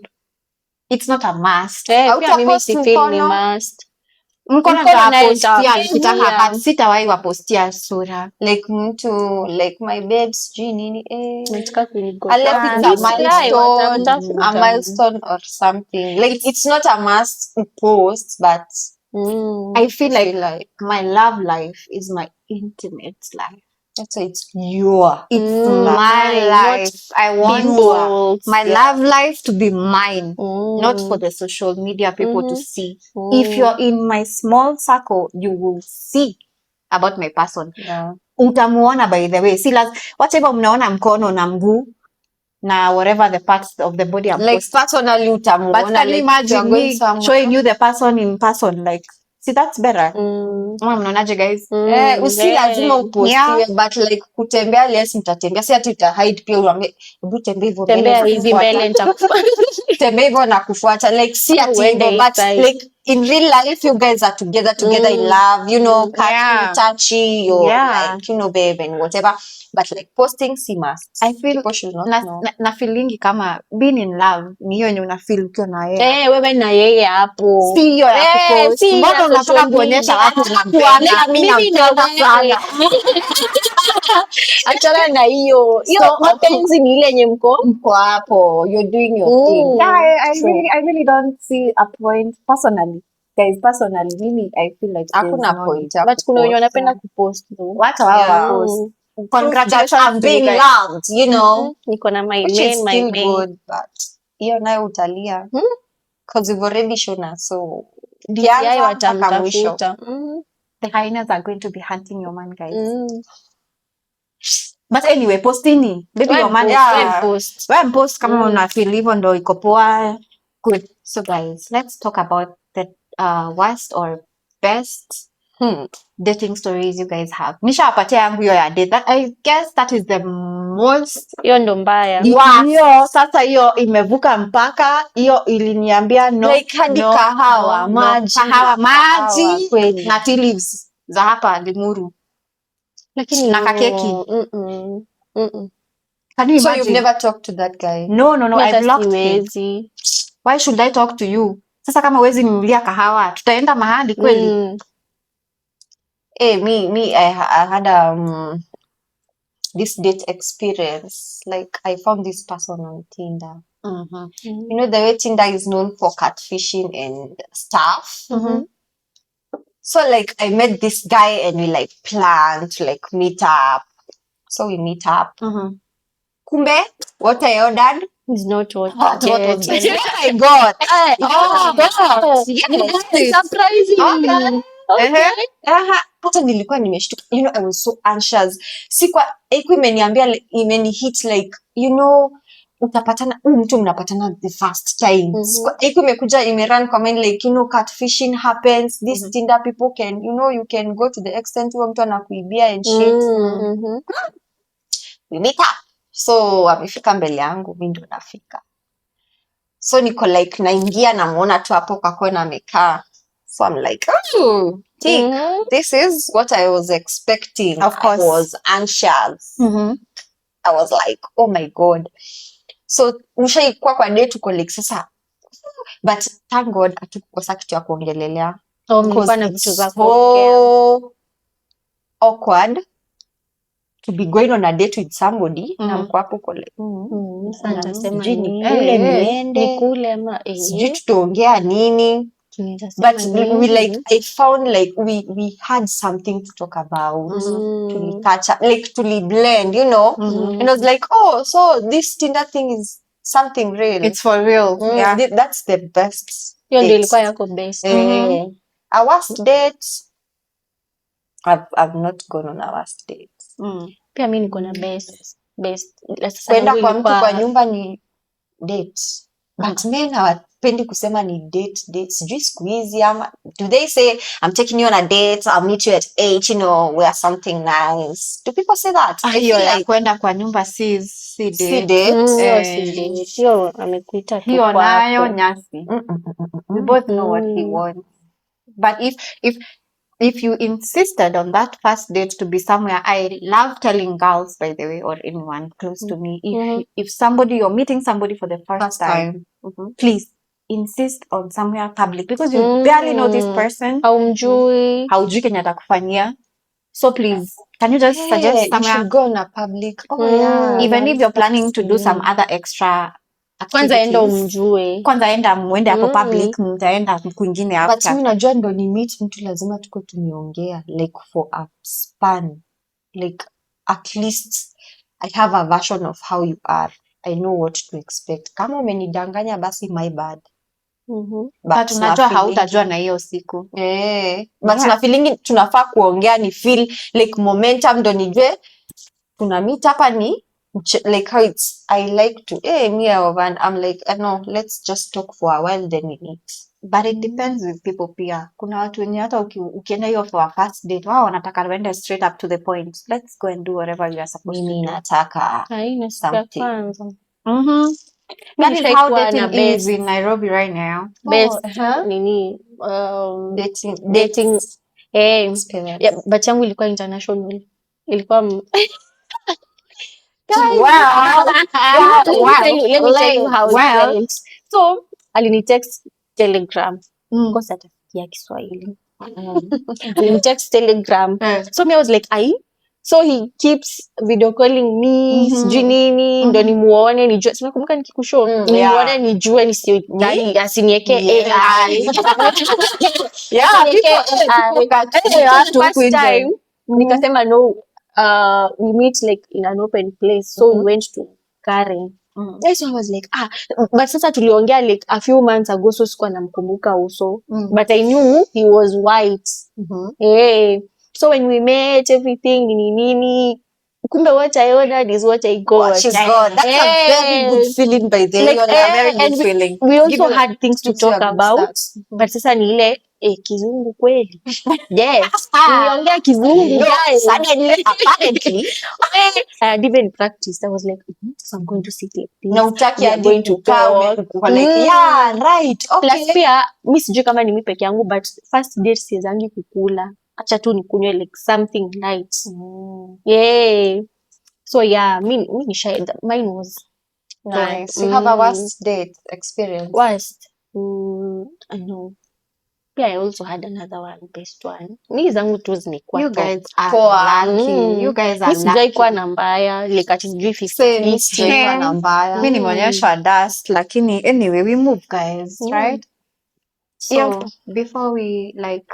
It's not a must. Pia mimi si feel ni must. Mkono nitawapostia nikitaka, but sitawahi wapostia sura. Like mtu, like my babes, sijui nini, Nataka kunigo. a milestone or something. Like it's not a must to post, but I feel like my love life is my intimate life. That's why it's my life. I want my love life to be mine, not for the social media people to see. If you're in my small circle, you will see about my person. Utamuona by the way. See, whatever mnaona mkono na mguu na whatever the parts of the body I'm like personally utamuona. But can you imagine me showing you the person in person? Like, see, that's better. Mnaonaje guys? Usi lazima upostiwe, but like kutembea, yes mtatembea, si ati uta hide pia uambie hebu tembea hivyo mbele. Tembea hivi mbele nitakufuata. Tembea hivyo na kufuata, like si ati hivyo, but like in real life you guys are together in love, you know, touchy, you're like, you know, babe and whatever. But like posting si must. I feel people should not know. Na feelingi kama being in love ni hiyo yenye una feel ukiwa na yeye. Wewe na yeye hapo. Si hiyo ya kupost. Mbona unataka kuonyesha watu unampenda? Mimi napenda sana. Achana na hiyo. Hiyo mapenzi ni ile yenye mko hapo. You're doing your thing. Yeah, I really don't see a point personally. Guys, personally, mimi I feel like hakuna point. But kuna wenye wanapenda kupost. Watu hao post. Congratulations, I'm being loved, you know. Niko na my man, my good, but hiyo nayo utalia. Because you've already shown us, so DCI watamtafuta. The hyenas are going to be hunting your man, guys. But anyway, postini. Baby, your man post. When post kama una feel hivyo ndo iko poa. Good. So guys, let's talk about the worst or best dating stories you guys have. Nishawapatia yangu hiyo ya date. I guess that is the most Hiyo ndo mbaya. Hiyo sasa hiyo imevuka mpaka, hiyo iliniambia no, like hadi no, kahawa, no, maji, kahawa, maji kweli. na tea leaves za hapa Limuru. Lakini na kakeki. Can you So imagine? you've never talked to that guy? No, I hata blocked him. siwezi. Why should I talk to you? Sasa kama huwezi ninunulia kahawa, tutaenda mahali kweli? Me, I had this date experience. Like I found this person on Tinder. You know the way Tinder is known for catfishing and stuff. So like I met this guy and we like planned to like meet up. So we meet up. Kumbe, what I ordered is not what what you was get. what I got. Surprising. Hata nilikuwa nimeshtuka. You know, I was so anxious. Siku imeniambia imenihit like, you know, utapatana mtu mnapatana the first time. Siku imekuja imerun kwa mind like, you know, catfishing happens. These Tinder people can, you know, you can go to the extent huyo mtu anakuibia and shit. We meet up. So amefika mbele yangu, mimi ndo nafika. So niko like naingia namuona tu hapo kwa kona amekaa. So I'm like, oh, this is what I was expecting. Of course. I was anxious. I was like, oh my God. So ushaikuwa kwa date uko like sasa. But thank God hatukukosa kitu ya kuongelelea. Mlikuwa na vitu za kuongea. Awkward to be going on a date with somebody na mko hapo kwa like nitasema ule niende kule ama sijui tutaongea nini, but we like I found like we had something to talk about. Catch up, like to blend, you know. And I was like, oh, so this Tinder thing is something real. It's for real. Yeah, that's the best. Hiyo ndio ilikuwa yako best. Our worst date, I've not gone on a worst date. Pia mimi niko na best. Kwenda kwa mtu kwa nyumba ni date. But men hawapendi kusema ni date. Sijui siku hizi ama do they say I'm taking you on a date, I'll meet you at 8, you know, wear something nice. Do people say that? Hiyo ya kwenda kwa nyumba si date. Hiyo amekuita tu hiyo nayo nyasi. We both know what he wants. But if you insisted on that first date to be somewhere, I love telling girls, by the way, or anyone close to me, if you're meeting somebody for the first time, please insist on somewhere public, because you barely know this person. Haujui kenye atakufanyia. So please, can you just suggest somewhere? You should go on a public. Even if you're planning to do some other extra kwanza enda umjue. Kwanza enda muende hapo public, mtaenda kwingine after. But mimi najua ndo ni meet mtu lazima tuko tumeongea like for a span, like at least I have a version of how you are. I know what to expect. Kama umenidanganya basi my bad. But unajua hautajua na hiyo siku. But na feeling tunafaa kuongea ni feel like momentum ndo nijue tuna meet hapa ni like how it's I like to I'm like no, let's just talk for a while then we meet. But it depends with people pia. Kuna watu wenye hata ukienda hiyo for a first date, wao wanataka wende straight up to the point. Let's go and do whatever you are supposed to do. Nataka something. That is how dating is in Nairobi right now. Dating but yangu ilikuwa international. Ilikuwa let me tell you how it went. So alinitext Telegram. Ngoja atafikia Kiswahili. Alinitext Telegram. So me I was like, so he keeps video calling me, sijui nini, ndo nimuone, nijue. Simekumbuka nikikushow. Nimuone, nijue, nisiyo dai, asinieke AI. First time, nikasema no, we meet like in an open place. So we went to Karen. So I was like, but sasa tuliongea like a few months ago, so sikuwa namkumbuka uso. But I knew he was white. So when we met, everything, nini, kumbe what I ordered is what I got. What you got. That's a very good feeling by the way. Like, a very good feeling. We also had things to talk about. But sasa ni ile, Kizungu kweli. Yes, niliongea Kizungu guys. Suddenly, apparently. I even practiced. I was like, so I'm going to sit like this. Na utaki We are going to talk. uko like, yeah, right. Okay. Plus pia mi sijui kama ni mi peke yangu, but first date siwezangi kukula, acha tu nikunywe like something light. Yeah, so yeah, mi ni shy. Mine was Nice. You have a worst date experience? worst. I know. Pia I also had another one, best one. Mi zangu tu zimekuwa You top. guys are Poa. lucky. You guys are Mi sijai kuwa lucky. na mbaya, like ati sijui Same, sijaikuwa na mbaya. Mi nimeonyeshwa dust, lakini anyway, we move guys, right? So, Yeah, before we like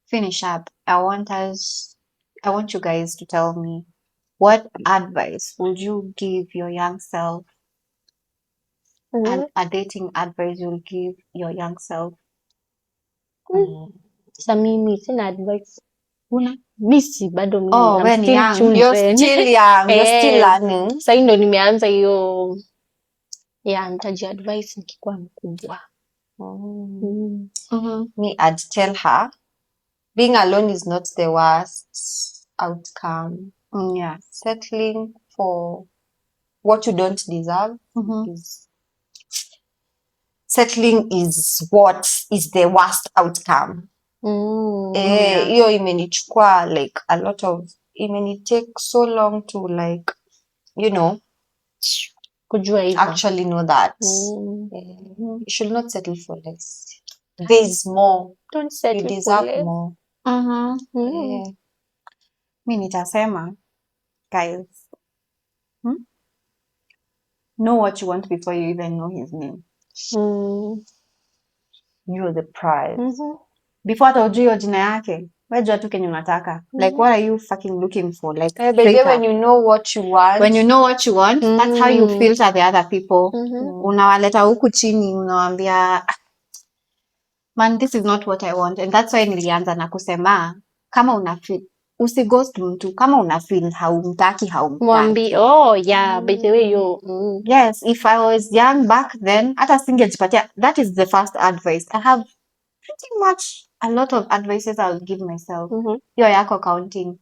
finish up, I want you guys to tell me what advice would you give your young self, and a dating advice you'll give your young self? sa mimi sina advice. Mi si bado mimi. Oh, I'm when still young. children. You're still young. You're still learning. Sasa ndo nimeanza hiyo nitaji advice nikikuwa mkubwa. Me, I'd tell her, being alone is not the worst outcome. Yeah. Settling for what you don't deserve is settling is what is the worst outcome. Hiyo imenichukua like a lot of, imenitake so long to like, you know, Kujua hivyo. actually know that. You should not settle for less. There is more. Don't settle You for deserve less. more. Mi nitasema, guys, know what you want before you even know his name. You're the prize. Before hata ujui hiyo jina yake, wewe jua tu kenye unataka. Like, what are you fucking looking for? Like, But then when you know what you want, that's how you filter the other people. Unawaleta huku chini, unawaambia, man, this is not what I want. And that's why nilianza na kusema, kama unafeel, usighost mtu. Kama unafeel haumtaki. Mwambi, by the way, Yes, if I was young back then, hata singejipatia. That is the first advice. I have pretty much a lot of advices I'll give myself. Hiyo yako counting.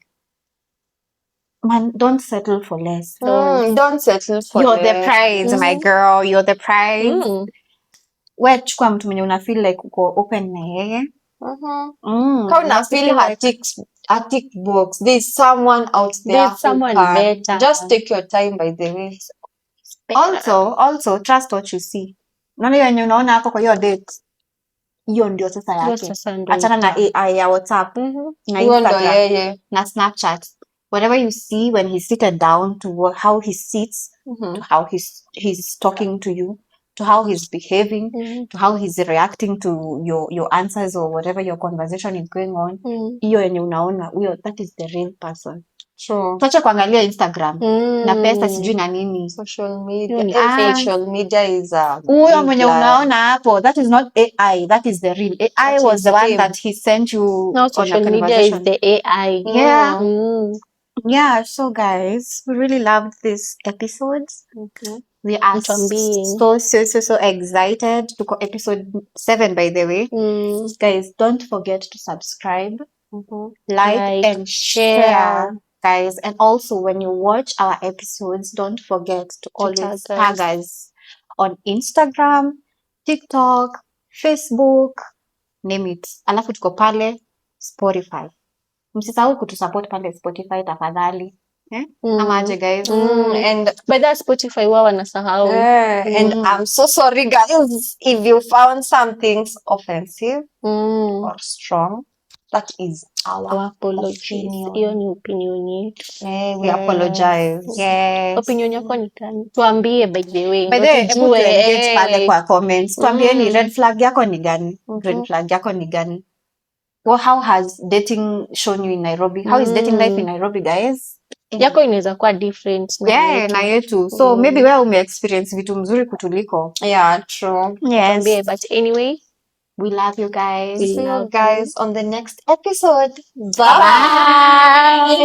Man, don't settle for less. don't settle for You're less. the prize, my girl. You're the prize. We chukua mtu mwenye una feel like uko open na yeye. Kama una feel her tick box, there's someone out there. There's someone better. Just take your time, by the way. Also trust what you see. Unaona hiyo yenye unaona hapo kwa hiyo date. Hiyo ndio sasa yake. Achana na AI ya WhatsApp na Instagram na Snapchat. Whatever you see when he's seated down, to how he sits, to how he's talking to you, to how he's behaving, to how he's reacting to your answers or whatever your conversation is going on. Hiyo yenye unaona huyo, that is the real person. True. Tuache kuangalia Instagram na pesa sijui na nini. Social media is huyo mwenye unaona hapo, that is not AI, that is the real. AI was the one that he sent you no, on social a media is the AI. Yeah, so guys, we really loved this episode. We are so excited to go episode 7, by the way. Guys, don't forget to subscribe, like and share, guys. And also, when you watch our episodes, don't forget to always tag us on Instagram, TikTok, Facebook, name it. Alafu tuko pale Spotify. Msisahau kutusupport pale Spotify tafadhali. Ama aje guys. And by that Spotify wao wanasahau. And I'm so sorry guys if you found some things offensive or strong. That is our opinion. Hiyo ni opinion yetu. We apologize. Yes. Opinion yako ni gani? Tuambie by the way. By the way, engage pale kwa comments. Tuambie ni red flag yako ni gani? Green flag yako ni gani? Well, how has dating shown you in Nairobi? How is dating life in Nairobi, guys? Yako inaweza kuwa different na yetu. So maybe wewe ume-experience vitu mzuri kutuliko. Yeah, true. Yes. But anyway, we love you guys. See you guys on the next episode. Bye.